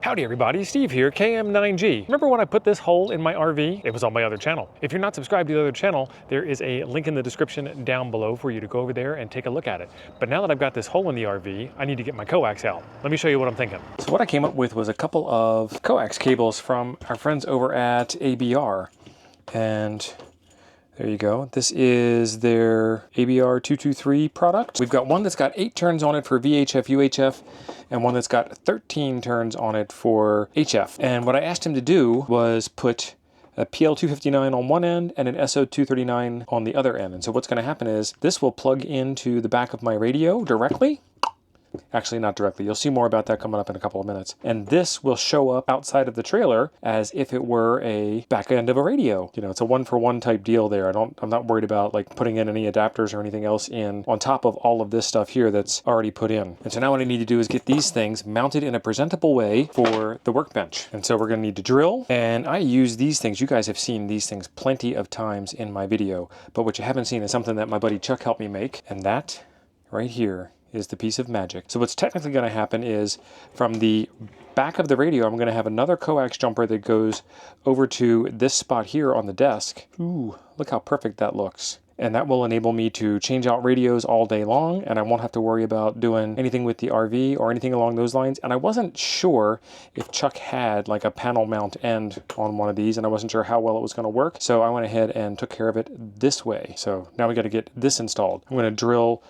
Howdy everybody, Steve here, KM9G. Remember when I put this hole in my RV? It was on my other channel. If you're not subscribed to the other channel, there is a link in the description down below for you to go over there and take a look at it. But now that I've got this hole in the RV, I need to get my coax out. Let me show you what I'm thinking. So what I came up with was a couple of coax cables from our friends over at ABR. And there you go. This is their ABR 223 product. We've got one that's got 8 turns on it for VHF, UHF, and one that's got 13 turns on it for HF. And what I asked him to do was put a PL259 on one end and an SO239 on the other end. And so what's going to happen is this will plug into the back of my radio directly. Actually, not directly. You'll see more about that coming up in a couple of minutes. And this will show up outside of the trailer as if it were a back end of a radio. You know, it's a one-for-one type deal there. I'm not worried about like putting in any adapters or anything else in on top of all of this stuff here that's already put in. And so now what I need to do is get these things mounted in a presentable way for the workbench. And so we're going to need to drill. And I use these things. You guys have seen these things plenty of times in my video. But what you haven't seen is something that my buddy Chuck helped me make. And that right here is the piece of magic. So what's technically going to happen is from the back of the radio, I'm going to have another coax jumper that goes over to this spot here on the desk. Ooh, look how perfect that looks. And that will enable me to change out radios all day long, and I won't have to worry about doing anything with the RV or anything along those lines. And I wasn't sure if Chuck had like a panel mount end on one of these, and I wasn't sure how well it was going to work. So I went ahead and took care of it this way. So now we got to get this installed. I'm going to drill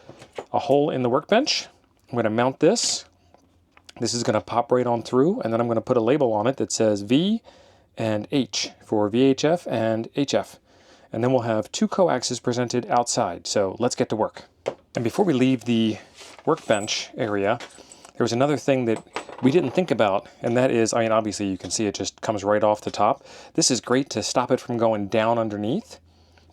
a hole in the workbench. I'm going to mount this. This is going to pop right on through, and then I'm going to put a label on it that says V and H for VHF and HF. And then we'll have 2 coaxes presented outside. So let's get to work. And before we leave the workbench area, there was another thing that we didn't think about, and that is, I mean, obviously you can see it just comes right off the top. This is great to stop it from going down underneath,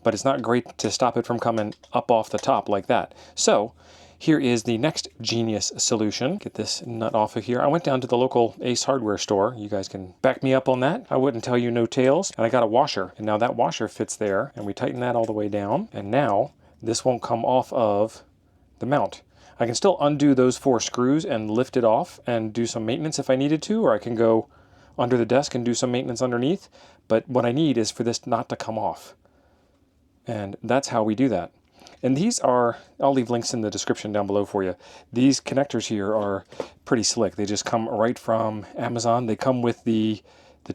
but it's not great to stop it from coming up off the top like that. So here is the next genius solution. Get this nut off of here. I went down to the local Ace hardware store. You guys can back me up on that. I wouldn't tell you no tales. And I got a washer. And now that washer fits there. And we tighten that all the way down. And now this won't come off of the mount. I can still undo those 4 screws and lift it off and do some maintenance if I needed to. Or I can go under the desk and do some maintenance underneath. But what I need is for this not to come off. And that's how we do that. And these are, I'll leave links in the description down below for you. These connectors here are pretty slick. They just come right from Amazon. They come with the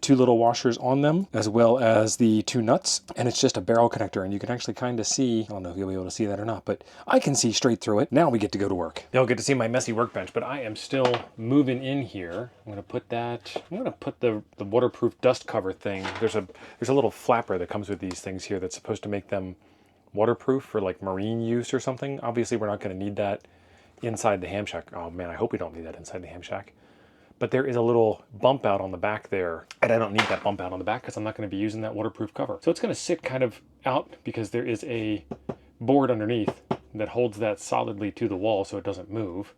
2 little washers on them, as well as the 2 nuts. And it's just a barrel connector, and you can actually kind of see, I don't know if you'll be able to see that or not, but I can see straight through it. Now we get to go to work. They'll get to see my messy workbench, but I am still moving in here. I'm going to put the waterproof dust cover thing. There's a little flapper that comes with these things here that's supposed to make them waterproof for like marine use or something. Obviously we're not going to need that inside the hamshack. Oh man, I hope we don't need that inside the hamshack. But there is a little bump out on the back there, and I don't need that bump out on the back because I'm not going to be using that waterproof cover. So it's going to sit kind of out because there is a board underneath that holds that solidly to the wall so it doesn't move.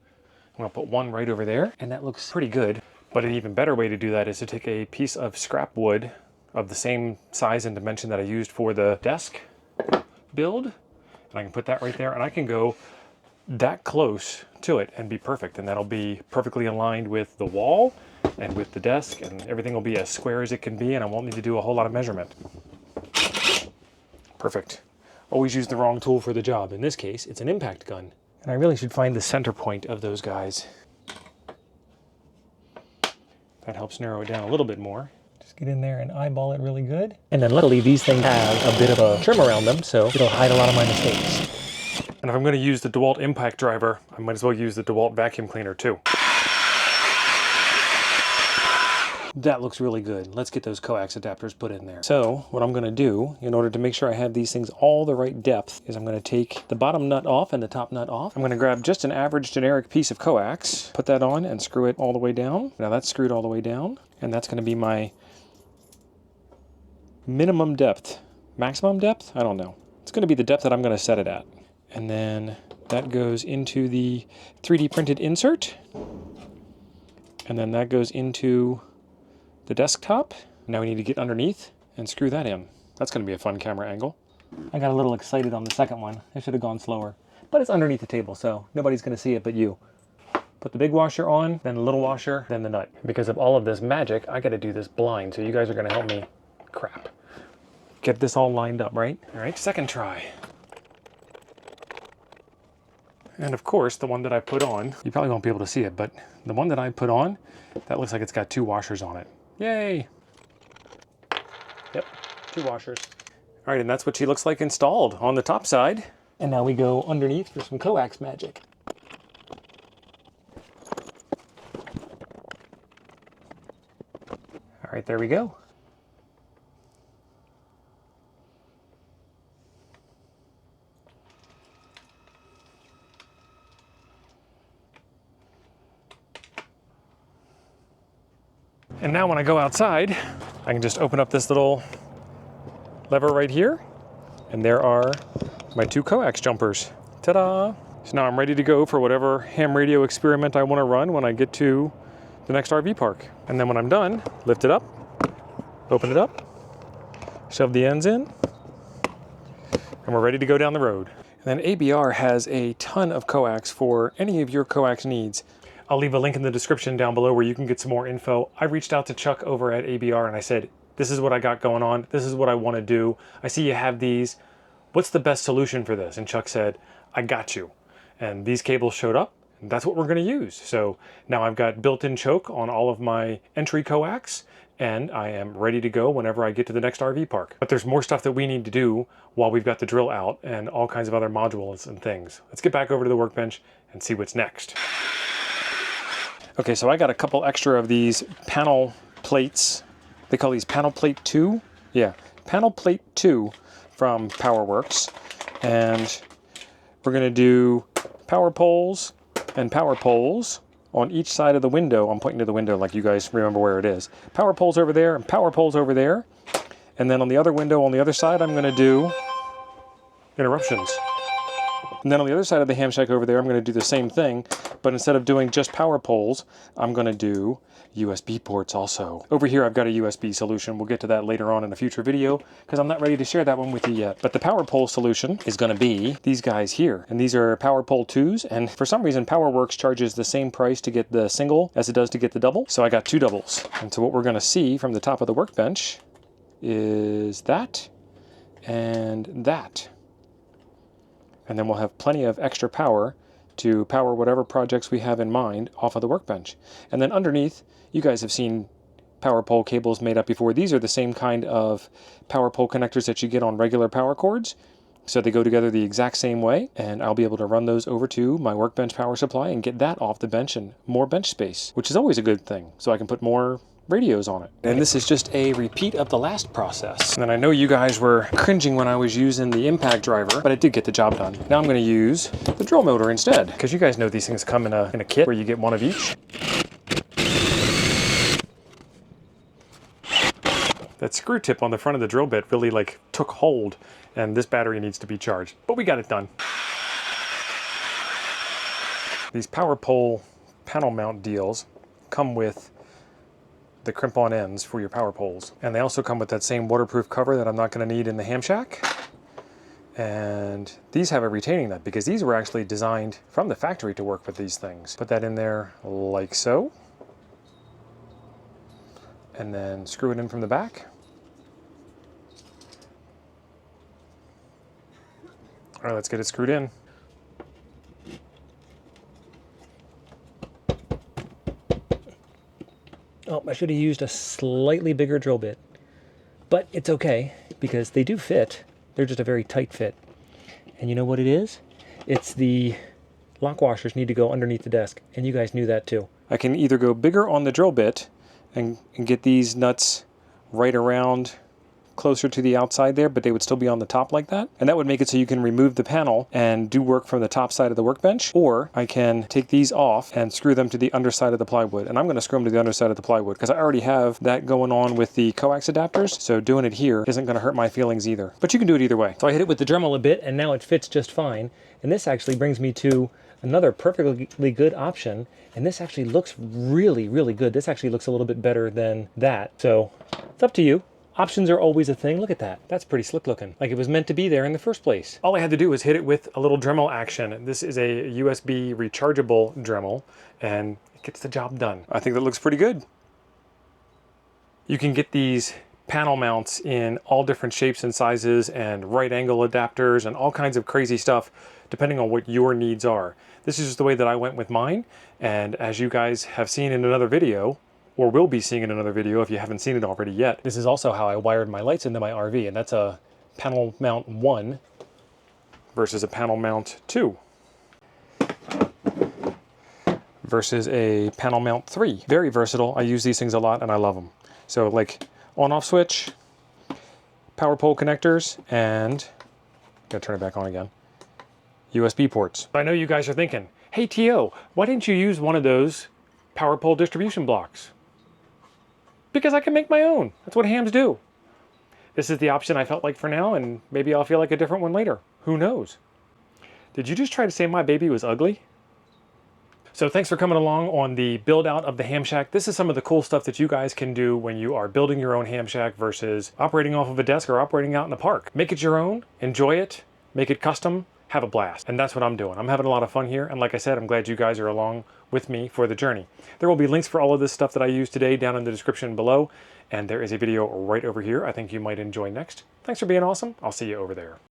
I'm going to put one right over there, and that looks pretty good. But an even better way to do that is to take a piece of scrap wood of the same size and dimension that I used for the desk build, and I can put that right there, and I can go that close to it and be perfect, and that'll be perfectly aligned with the wall and with the desk, and everything will be as square as it can be, and I won't need to do a whole lot of measurement. Perfect. Always use the wrong tool for the job. In this case, it's an impact gun, and I really should find the center point of those guys. That helps narrow it down a little bit more. Just get in there and eyeball it really good. And then luckily these things have a bit of a trim around them, so it'll hide a lot of my mistakes. And if I'm going to use the DeWalt impact driver, I might as well use the DeWalt vacuum cleaner too. That looks really good. Let's get those coax adapters put in there. So what I'm going to do, in order to make sure I have these things all the right depth, is I'm going to take the bottom nut off and the top nut off. I'm going to grab just an average generic piece of coax, put that on and screw it all the way down. Now that's screwed all the way down, and that's going to be my minimum depth. Maximum depth? I don't know. It's going to be the depth that I'm going to set it at. And then that goes into the 3D printed insert. And then that goes into the desktop. Now we need to get underneath and screw that in. That's going to be a fun camera angle. I got a little excited on the second one. I should have gone slower. But it's underneath the table, so nobody's going to see it but you. put the big washer on, then the little washer, then the nut. Because of all of this magic, I gotta do this blind, so you guys are gonna help me. Crap. Get this all lined up, right? All right, second try. And of course, the one that I put on, you probably won't be able to see it, but the one that I put on, that looks like it's got 2 washers on it. Yay! Yep, 2 washers. All right, and that's what she looks like installed on the top side. And now we go underneath for some coax magic. All right, there we go. And now when I go outside, I can just open up this little lever right here, and there are my 2 coax jumpers. Ta-da! So now I'm ready to go for whatever ham radio experiment I want to run when I get to the next RV park. And then when I'm done, lift it up, open it up, shove the ends in, and we're ready to go down the road. And then ABR has a ton of coax for any of your coax needs. I'll leave a link in the description down below where you can get some more info. I reached out to Chuck over at ABR and I said, this is what I got going on. This is what I want to do. I see you have these. What's the best solution for this? And Chuck said, I got you. And these cables showed up, and that's what we're going to use. So now I've got built-in choke on all of my entry coax, and I am ready to go whenever I get to the next RV park. But there's more stuff that we need to do while we've got the drill out and all kinds of other modules and things. Let's get back over to the workbench and see what's next. Okay, so I got a couple extra of these panel plates. They call these panel plate 2. Yeah, panel plate 2 from PowerWorks. And we're gonna do power poles and power poles on each side of the window. I'm pointing to the window like you guys remember where it is. Power poles over there and power poles over there. And then on the other window on the other side, I'm gonna do interruptions. And then on the other side of the hamshack over there, I'm gonna do the same thing, but instead of doing just power poles, I'm gonna do USB ports also. Over here, I've got a USB solution. We'll get to that later on in a future video because I'm not ready to share that one with you yet. But the power pole solution is gonna be these guys here. And these are power pole 2s. And for some reason, PowerWorks charges the same price to get the single as it does to get the double. So I got 2 doubles. And so what we're gonna see from the top of the workbench is that and that. And then we'll have plenty of extra power to power whatever projects we have in mind off of the workbench. And then underneath, you guys have seen power pole cables made up before. These are the same kind of power pole connectors that you get on regular power cords. So they go together the exact same way, and I'll be able to run those over to my workbench power supply and get that off the bench and more bench space, which is always a good thing. So I can put more radios on it. And this is just a repeat of the last process. And I know you guys were cringing when I was using the impact driver, but it did get the job done. Now I'm going to use the drill motor instead, because you guys know these things come in a kit where you get one of each. That screw tip on the front of the drill bit really took hold, and this battery needs to be charged, but we got it done. These power pole panel mount deals come with the crimp-on ends for your power poles. And they also come with that same waterproof cover that I'm not going to need in the hamshack. And these have a retaining nut because these were actually designed from the factory to work with these things. Put that in there like so. And then screw it in from the back. All right, let's get it screwed in. Oh, I should have used a slightly bigger drill bit, but it's okay because they do fit. They're just a very tight fit. And you know what it is? It's the lock washers need to go underneath the desk, and you guys knew that too. I can either go bigger on the drill bit and get these nuts right around closer to the outside there, but they would still be on the top like that. And that would make it so you can remove the panel and do work from the top side of the workbench. Or I can take these off and screw them to the underside of the plywood. And I'm going to screw them to the underside of the plywood because I already have that going on with the coax adapters. So doing it here isn't going to hurt my feelings either. But you can do it either way. So I hit it with the Dremel a bit and now it fits just fine. And this actually brings me to another perfectly good option. And this actually looks really, really good. This actually looks a little bit better than that. So it's up to you. Options are always a thing. Look at that. That's pretty slick looking. Like it was meant to be there in the first place. All I had to do was hit it with a little Dremel action. This is a USB rechargeable Dremel, and it gets the job done. I think that looks pretty good. You can get these panel mounts in all different shapes and sizes and right angle adapters and all kinds of crazy stuff depending on what your needs are. This is just the way that I went with mine, and as you guys have seen in another video, or will be seeing in another video if you haven't seen it already yet. This is also how I wired my lights into my RV, and that's a panel mount 1 versus a panel mount 2 versus a panel mount 3. Very versatile. I use these things a lot and I love them. So like on-off switch, power pole connectors, and gotta turn it back on again, USB ports. I know you guys are thinking, hey T.O., why didn't you use one of those power pole distribution blocks? Because I can make my own. That's what hams do. This is the option I felt like for now, and maybe I'll feel like a different one later. Who knows? Did you just try to say my baby was ugly? So thanks for coming along on the build out of the ham shack. This is some of the cool stuff that you guys can do when you are building your own ham shack versus operating off of a desk or operating out in the park. Make it your own, enjoy it, make it custom, have a blast. And that's what I'm doing. I'm having a lot of fun here. And like I said, I'm glad you guys are along with me for the journey. There will be links for all of this stuff that I used today down in the description below. And there is a video right over here I think you might enjoy next. Thanks for being awesome. I'll see you over there.